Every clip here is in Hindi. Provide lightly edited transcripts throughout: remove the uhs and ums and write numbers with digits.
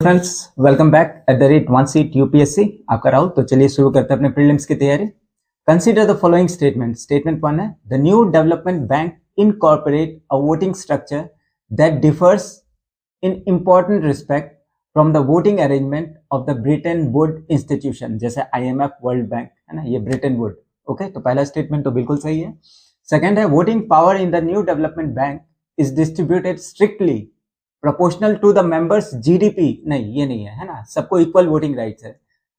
Friends, welcome back at the rate one seat UPSC. आपका राहुल। तो चलिए शुरू करते हैं अपने प्रीलिम्स की तैयारी। Consider the following statement. Statement 1 है, the new development bank incorporate a voting structure that differs in important respect from the voting arrangement of the Britain would institution, जैसे IMF, वर्ल्ड बैंक है ना, ये ब्रिटेन वुड। ओके, तो पहला स्टेटमेंट तो बिल्कुल सही है। सेकेंड है, voting power in the new development bank is distributed strictly proportional to the members GDP. नहीं, ये नहीं है ना, सबको इक्वल वोटिंग राइट्स है।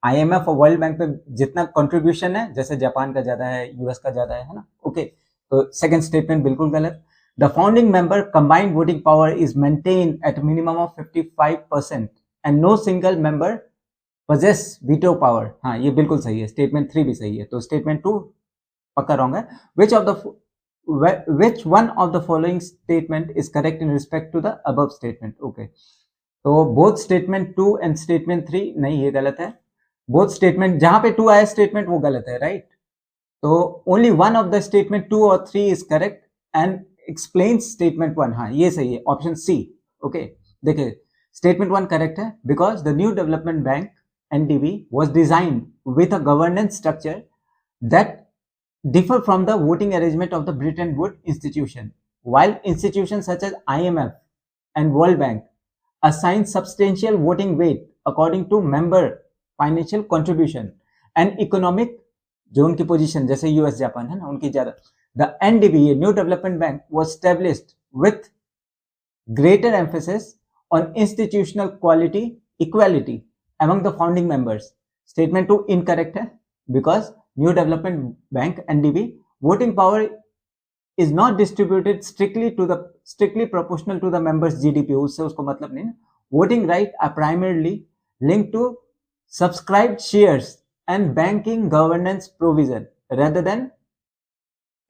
IMF और वर्ल्ड बैंक पे जितना कंट्रीब्यूशन है, जैसे जापान का ज्यादा है, यूएस का ज्यादा है ना। ओके, तो सेकंड स्टेटमेंट बिल्कुल गलत। The founding member combined voting power is maintain at minimum of 55% and no single member possess veto power. हाँ, ये बिल्कुल सही है। स्टेटमेंट 3 भी सही है। तो स्टेटमेंट 2 पक्का रॉन्ग है। which one of the following statement is correct in respect to the above statement? Okay, तो both statement 2 and statement 3 नहीं, ये गलत है। both statement, जहां पे 2 आया स्टेटमेंट वो गलत है, राइट। तो only one of the statement 2 और 3 is correct and explains statement 1। हाँ, ये सही है, ऑप्शन सी। ओके, देखिए स्टेटमेंट 1 करेक्ट है, because the new development bank NDB was designed with a governance structure that differ from the voting arrangement of the Bretton Woods institution, while institutions such as IMF and World Bank assign substantial voting weight according to member financial contribution and economic जो उनकी पोजीशन, जैसे यूएस, जापान है ना, उनकी ज्यादा। The NDB, new development bank, was established with greater emphasis on institutional quality equality among the founding members। Statement 2 incorrect है, because New Development Bank NDB voting power is not distributed strictly proportional to the members GDP। उससे उसको मतलब नहीं ना। Voting right are primarily linked to subscribed shares and banking governance provision rather than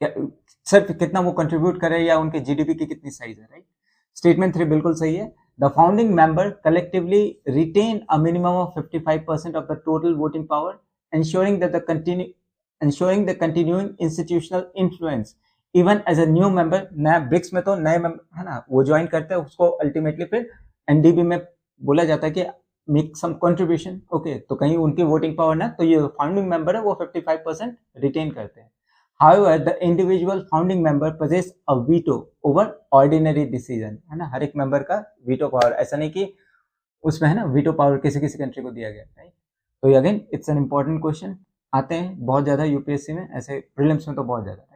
सिर्फ कितना वो कंट्रीब्यूट करे या उनके जीडीपी की कितनी साइज है, राइट। स्टेटमेंट 3 बिल्कुल सही है। The founding member collectively retain a minimum of 55% of the total voting power, ensuring the continuing institutional influence even as a new member। नया ब्रिक्स में तो नए मेंबर है ना, वो ज्वाइन करते हैं, उसको अल्टीमेटली फिर एनडीबी में बोला जाता है कि मेक सम कंट्रीब्यूशन। ओके, तो कहीं उनकी वोटिंग पावर ना, तो ये फाउंडिंग मेंबर है वो 55% रिटेन करते हैं। However, the individual founding member possess a veto over ordinary decision, है ना, हर एक मेंबर का वीटो पावर। ऐसा नहीं कि उसमें है ना वीटो पावर किसी किसी कंट्री को दिया गया, राइट। तो again it's an important question, आते हैं बहुत ज्यादा यूपीएससी में, ऐसे प्रीलिम्स में तो बहुत ज्यादा।